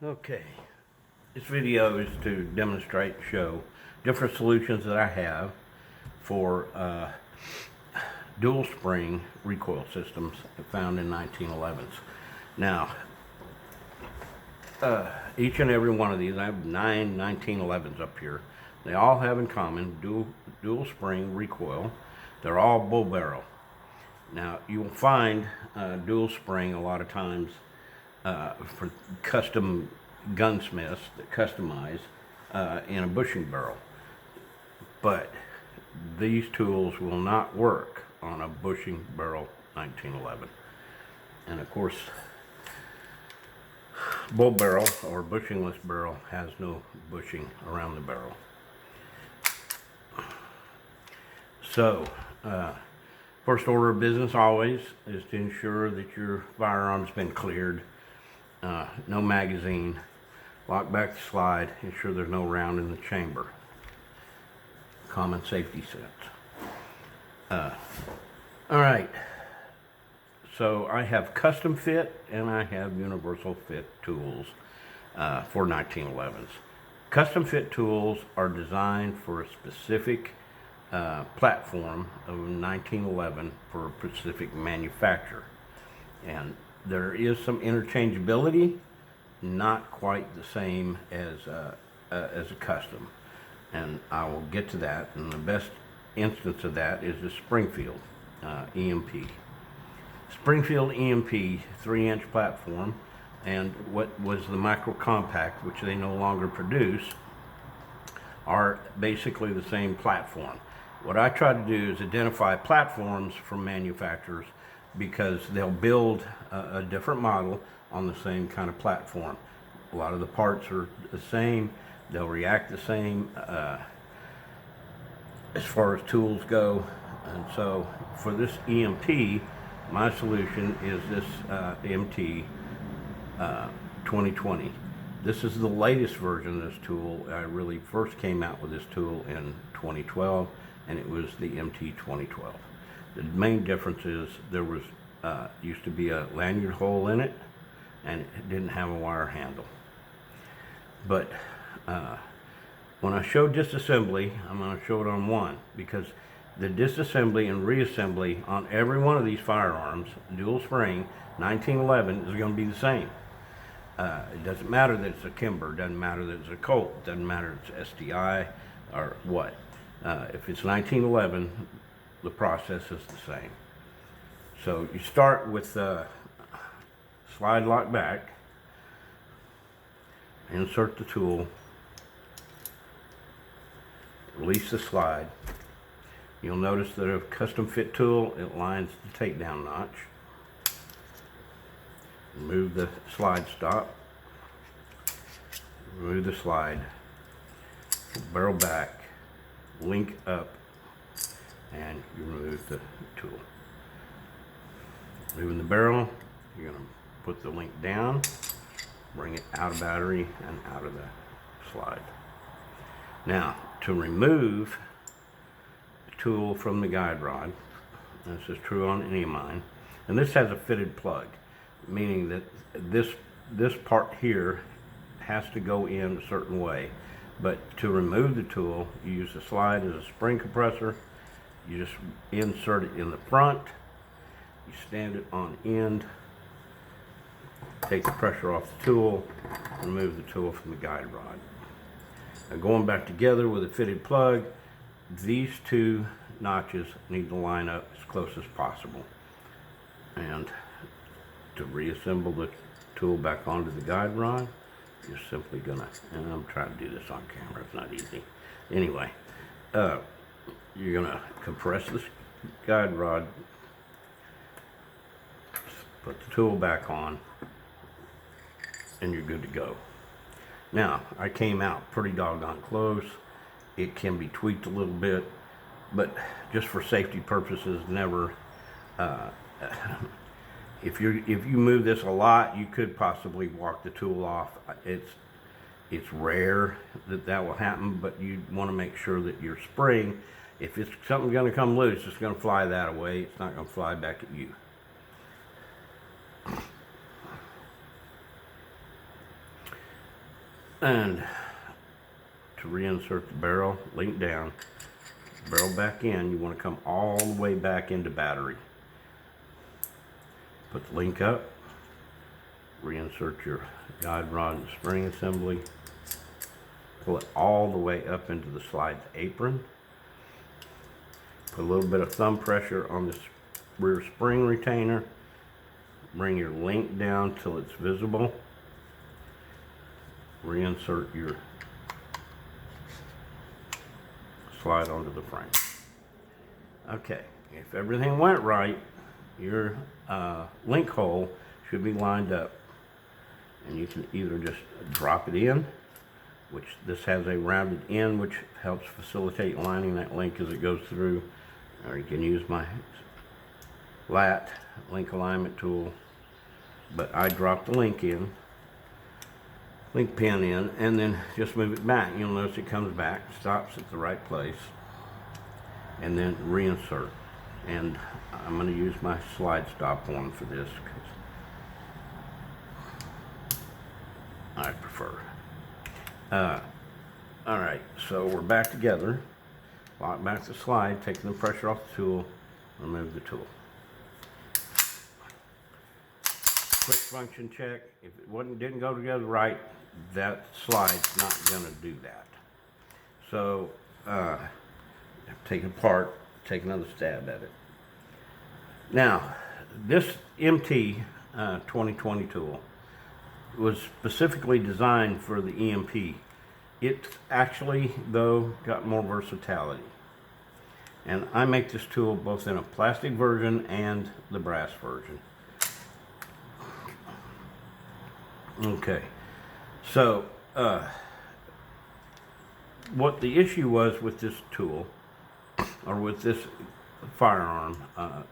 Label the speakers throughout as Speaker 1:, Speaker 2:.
Speaker 1: Okay, this video is to demonstrate, show different solutions that I have for dual spring recoil systems found in 1911s. Now, each and every one of these, I have 9 1911s up here. They all have in common dual spring recoil. They're all bull barrel. Now, you will find dual spring a lot of times for custom gunsmiths that customize in a bushing barrel. But these tools will not work on a bushing barrel 1911. And of course, bull barrel or bushingless barrel has no bushing around the barrel. So, first order of business always is to ensure that your firearm's been cleared. No magazine. Lock back the slide. Ensure there's no round in the chamber. Common safety sense. Alright. So I have custom fit and I have universal fit tools for 1911s. Custom fit tools are designed for a specific platform of 1911 for a specific manufacturer. And there is some interchangeability, not quite the same as a custom. And I will get to that. And the best instance of that is the Springfield EMP. Springfield EMP 3-inch platform and what was the micro compact, which they no longer produce, are basically the same platform. What I try to do is identify platforms from manufacturers because they'll build a different model on the same kind of platform. A lot of the parts are the same. They'll react the same as far as tools go. And so for this EMP, my solution is this MT 2020. This is the latest version of this tool. I really first came out with this tool in 2012, and it was the MT 2012. The main difference is there was used to be a lanyard hole in it, and it didn't have a wire handle. But when I show disassembly, I'm going to show it on one, because the disassembly and reassembly on every one of these firearms, dual spring 1911, is going to be the same. It doesn't matter that it's a Kimber, doesn't matter that it's a Colt, doesn't matter if it's STI or what. If it's 1911, the process is the same. So you start with slide lock back, insert the tool, release the slide. You'll notice that a custom fit tool, it lines the takedown notch. Remove the slide stop, remove the slide, barrel back, link up, and you remove the tool. Moving the barrel, you're going to put the link down, bring it out of battery and out of the slide. Now, to remove the tool from the guide rod, this is true on any of mine, and this has a fitted plug, meaning that this part here has to go in a certain way. But to remove the tool, you use the slide as a spring compressor. You just insert it in the front, you stand it on end, take the pressure off the tool, remove the tool from the guide rod. Now, going back together with a fitted plug, these two notches need to line up as close as possible. And to reassemble the tool back onto the guide rod, you're simply gonna, and I'm trying to do this on camera, it's not easy. Anyway, you're gonna compress this guide rod, put the tool back on, and you're good to go. Now, I came out pretty doggone close. It can be tweaked a little bit, but just for safety purposes, never, if you move this a lot, you could possibly walk the tool off. It's rare that will happen, but you want to make sure that your spring, if it's something going to come loose, it's going to fly that away. It's not going to fly back at you. And to reinsert the barrel, link down, barrel back in, you want to come all the way back into battery. Put the link up, reinsert your guide rod and spring assembly, pull it all the way up into the slide apron, put a little bit of thumb pressure on this rear spring retainer, bring your link down till it's visible, reinsert your slide onto the frame. Okay, if everything went right, your link hole should be lined up, and you can either just drop it in, which this has a rounded end which helps facilitate lining that link as it goes through, or you can use my lat link alignment tool, but I drop the link in, link pin in, and then just move it back. You'll notice it comes back, stops at the right place, and then reinsert. And I'm going to use my slide stop one for this because I prefer. Alright, so we're back together. Lock back the slide, taking the pressure off the tool, remove the tool. Quick function check. If it didn't go together right, that slide's not going to do that. So, take it apart, take another stab at it. Now, this MT 2020 tool was specifically designed for the EMP. It's actually, though, got more versatility. And I make this tool both in a plastic version and the brass version. Okay, so what the issue was with this tool, or with this firearm,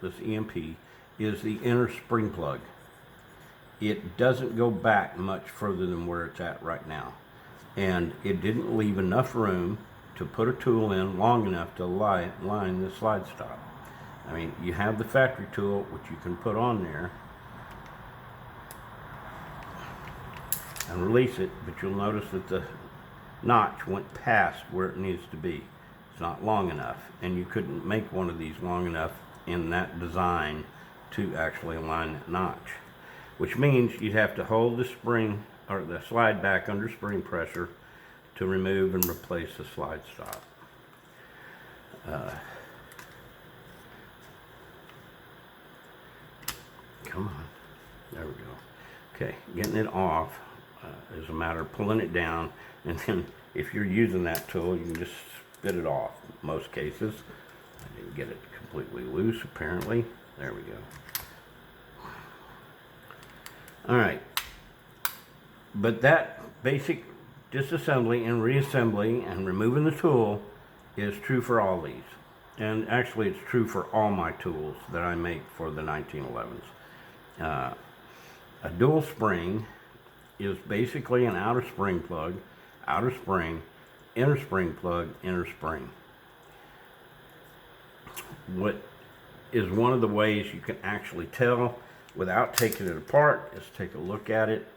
Speaker 1: this EMP, is the inner spring plug. It doesn't go back much further than where it's at right now. And it didn't leave enough room to put a tool in long enough to line the slide stop. I mean, you have the factory tool, which you can put on there and release it, but you'll notice that the notch went past where it needs to be. It's not long enough, and you couldn't make one of these long enough in that design to actually align that notch, which means you'd have to hold the spring or the slide back under spring pressure to remove and replace the slide stop. Come on, there we go. Okay, getting it off is a matter of pulling it down, and then if you're using that tool, you can just spit it off. In most cases, I didn't get it completely loose apparently. There we go. All right, but that basic disassembly and reassembly and removing the tool is true for all these, and actually it's true for all my tools that I make for the 1911s. A dual spring is basically an outer spring plug, outer spring, inner spring plug, inner spring. What is one of the ways you can actually tell without taking it apart is take a look at it,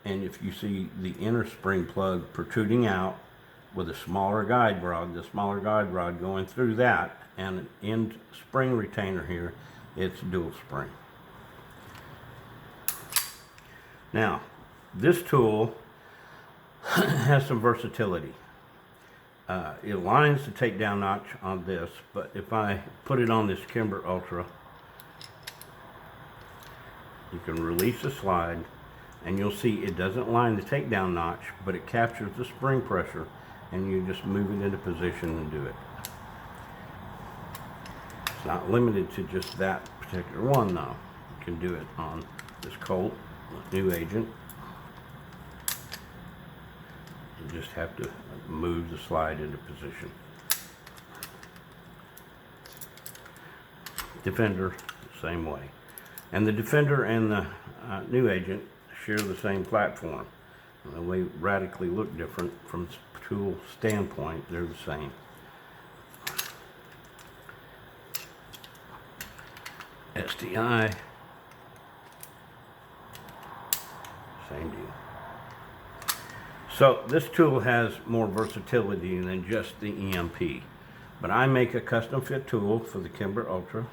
Speaker 1: and if you see the inner spring plug protruding out with a smaller guide rod, the smaller guide rod going through that, and an end spring retainer here, it's dual spring. Now, this tool has some versatility. It aligns the takedown notch on this, but if I put it on this Kimber Ultra, you can release the slide, and you'll see it doesn't line the takedown notch, but it captures the spring pressure, and you just move it into position and do it. It's not limited to just that particular one, though. You can do it on this Colt new agent. You just have to move the slide into position. Defender, same way. And the Defender and the new agent share the same platform. They radically look different from tool standpoint. They're the same. STI, same deal. So this tool has more versatility than just the EMP. But I make a custom fit tool for the Kimber Ultra,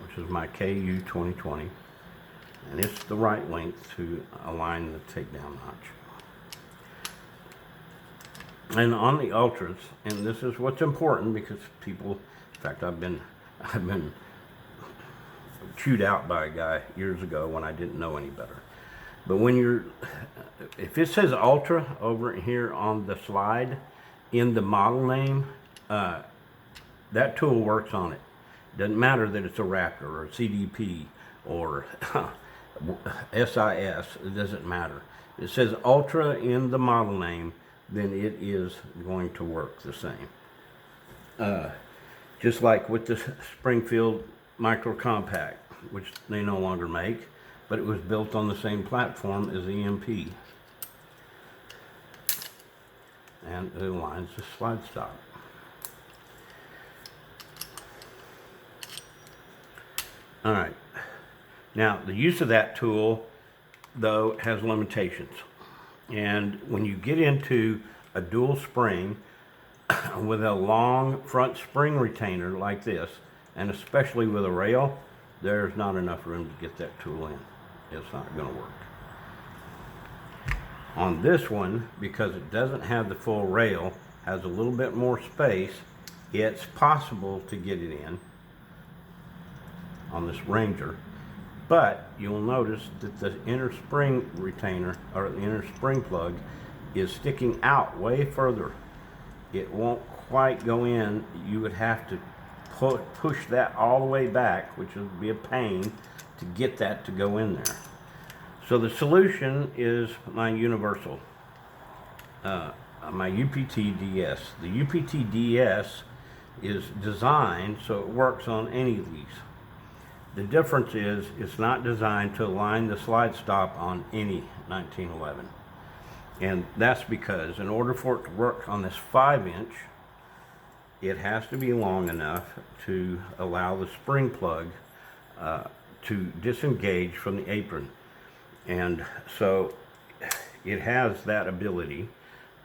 Speaker 1: which is my KU 2020. And it's the right length to align the takedown notch. And on the Ultras, and this is what's important because people, in fact, I've been chewed out by a guy years ago when I didn't know any better. But when if it says Ultra over here on the slide in the model name, that tool works on it. Doesn't matter that it's a Raptor or a CDP or SIS, it doesn't matter. It says Ultra in the model name, then it is going to work the same. Just like with the Springfield Micro Compact, which they no longer make, but it was built on the same platform as EMP. And it aligns the slide stop. All right. Now, the use of that tool, though, has limitations. And when you get into a dual spring with a long front spring retainer like this, and especially with a rail, there's not enough room to get that tool in. It's not going to work. On this one, because it doesn't have the full rail, has a little bit more space, it's possible to get it in on this Ranger. But you'll notice that the inner spring retainer, or the inner spring plug, is sticking out way further. It won't quite go in. You would have to push that all the way back, which would be a pain to get that to go in there. So the solution is my universal, my UPT-DS. The UPT-DS is designed so it works on any of these. The difference is it's not designed to align the slide stop on any 1911. And that's because in order for it to work on this 5-inch, it has to be long enough to allow the spring plug to disengage from the apron. And so it has that ability,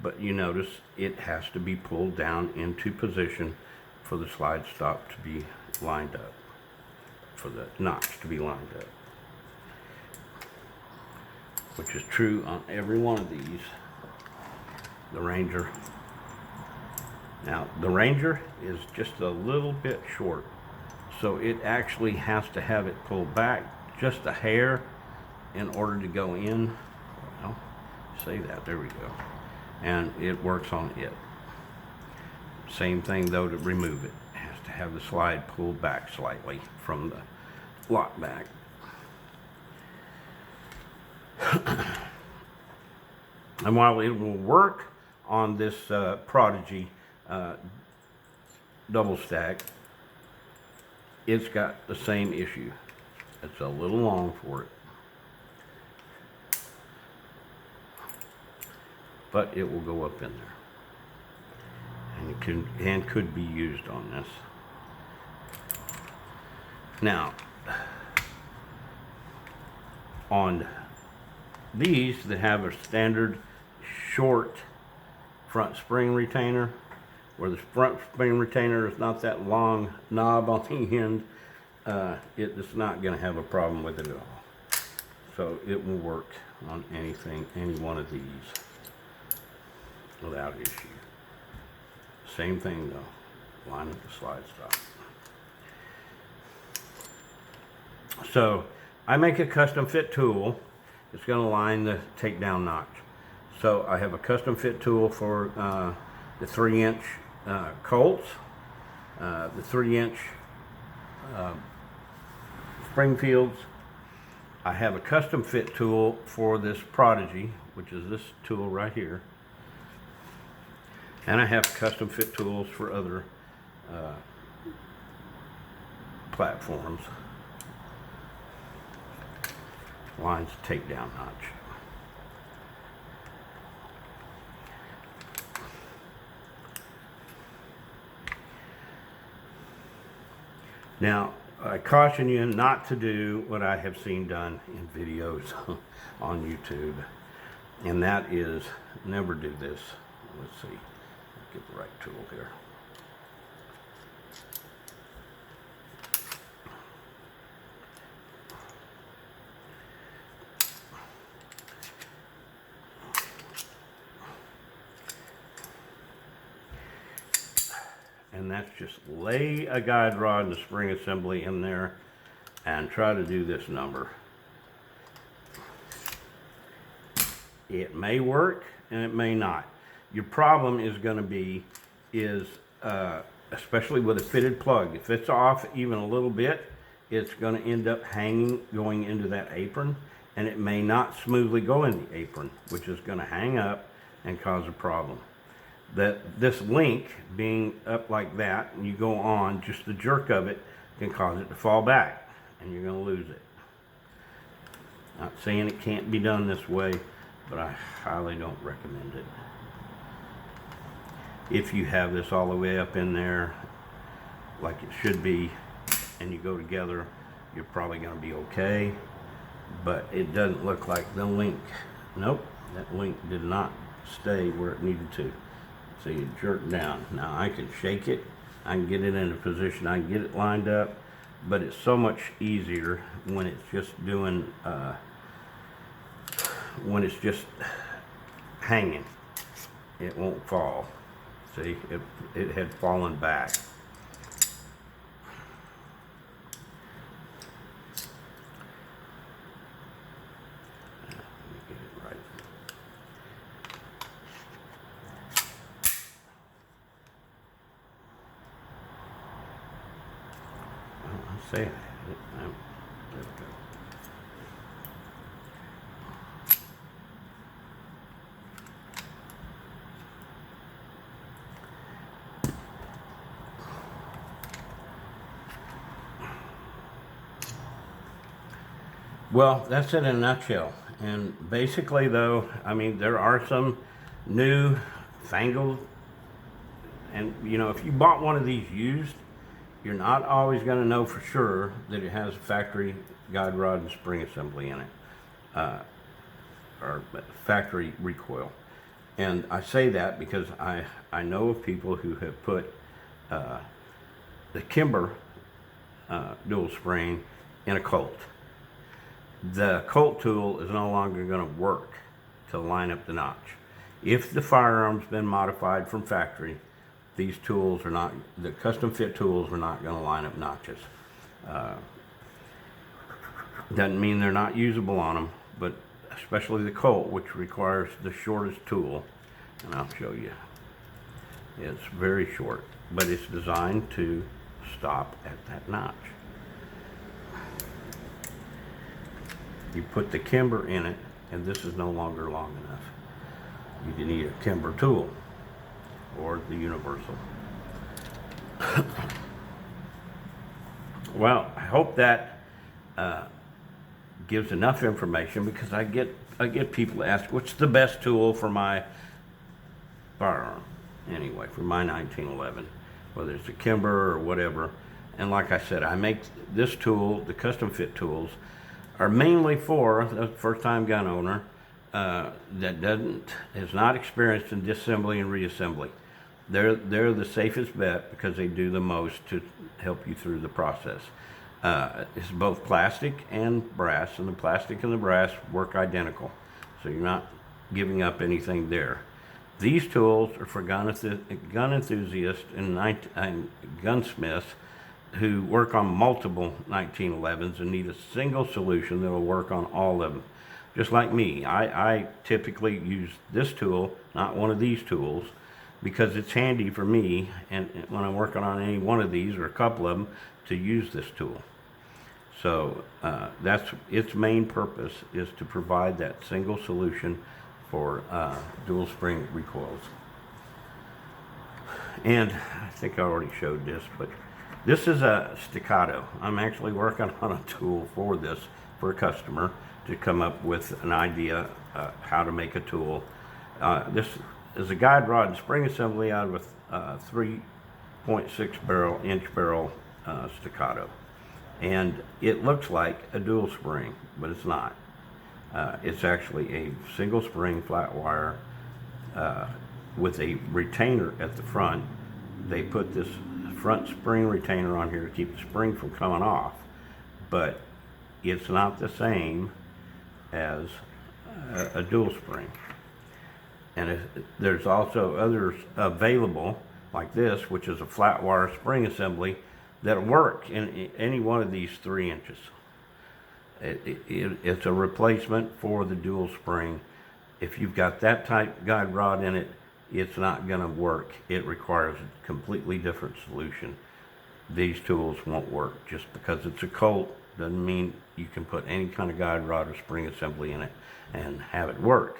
Speaker 1: but you notice it has to be pulled down into position for the slide stop to be lined up, for the notch to be lined up, which is true on every one of these. The Ranger. Now, the Ranger is just a little bit short, so it actually has to have it pulled back just a hair in order to go in. Well, say that, there we go. And it works on it. Same thing though to remove it. It has to have the slide pulled back slightly from the lock back. And while it will work on this Prodigy double stack, it's got the same issue. It's a little long for it. But it will go up in there. And it could be used on this. Now, on these that have a standard short front spring retainer, where the front spring retainer is not that long knob on the end, it's not going to have a problem with it at all. So it will work on anything, any one of these without issue. Same thing though, line up the slide stop. So I make a custom fit tool. It's going to line the takedown notch. So I have a custom fit tool for the 3-inch Colts, the 3-inch Springfields. I have a custom fit tool for this Prodigy, which is this tool right here. And I have custom fit tools for other platforms. Lines takedown notch. Now, I caution you not to do what I have seen done in videos on YouTube. And that is, never do this. Let's see, get the right tool here. And that's just lay a guide rod and a spring assembly in there and try to do this number. It may work and it may not. Your problem is going to be especially with a fitted plug, if it's off even a little bit, it's going to end up hanging going into that apron, and it may not smoothly go in the apron, which is going to hang up and cause a problem. That this link being up like that and you go on, just the jerk of it can cause it to fall back and you're going to lose it. Not saying it can't be done this way, but I highly don't recommend it. If you have this all the way up in there like it should be and you go together, you're probably going to be okay, but it doesn't look like the link. Nope, that link did not stay where it needed to. So you jerk down. Now I can shake it, I can get it in a position, I can get it lined up, but it's so much easier when it's just doing, when it's just hanging. It won't fall. See, it had fallen back. Let me get it right. I say it. There we go. Well, that's it in a nutshell. And basically though, I mean, there are some new fangled, and you know, if you bought one of these used, you're not always going to know for sure that it has a factory guide rod and spring assembly in it, or factory recoil. And I say that because I know of people who have put the Kimber dual spring in a Colt. The Colt tool is no longer going to work to line up the notch. If the firearm's been modified from factory, these tools are not, the custom fit tools are not going to line up notches. Doesn't mean they're not usable on them, but especially the Colt, which requires the shortest tool, and I'll show you. It's very short, but it's designed to stop at that notch. You put the Kimber in it, and this is no longer long enough. You need a Kimber tool or the universal. Well, I hope that gives enough information, because I get people ask, what's the best tool for my firearm? Anyway, for my 1911, whether it's a Kimber or whatever. And like I said, I make this tool, the custom fit tools, are mainly for the first-time gun owner that is not experienced in disassembly and reassembly. They're the safest bet because they do the most to help you through the process. It's both plastic and brass, and the plastic and the brass work identical, so you're not giving up anything there. These tools are for gun enthusiasts and gunsmiths who work on multiple 1911s and need a single solution that will work on all of them. Just like me, I typically use this tool, not one of these tools, because it's handy for me, and when I'm working on any one of these or a couple of them, to use this tool. So that's its main purpose, is to provide that single solution for dual spring recoils. And I think I already showed this, but this is a staccato. I'm actually working on a tool for this, for a customer, to come up with an idea how to make a tool. This is a guide rod and spring assembly out of a 3.6 inch barrel staccato. And it looks like a dual spring, but it's not. It's actually a single spring flat wire with a retainer at the front. They put this front spring retainer on here to keep the spring from coming off, but it's not the same as a dual spring. And there's also others available like this, which is a flat wire spring assembly that work in any one of these 3 inches. It's a replacement for the dual spring. If you've got that type guide rod in it, it's not going to work. It requires a completely different solution. These tools won't work. Just because it's a Colt doesn't mean you can put any kind of guide rod or spring assembly in it and have it work.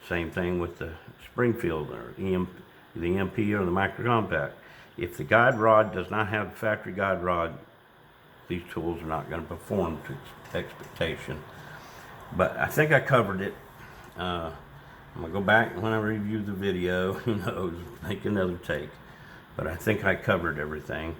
Speaker 1: Same thing with the Springfield or the MP or the micro compact. If the guide rod does not have a factory guide rod, these tools are not going to perform to expectation. But I think I covered it. I'm going to go back when I review the video, who knows, make another take. But I think I covered everything.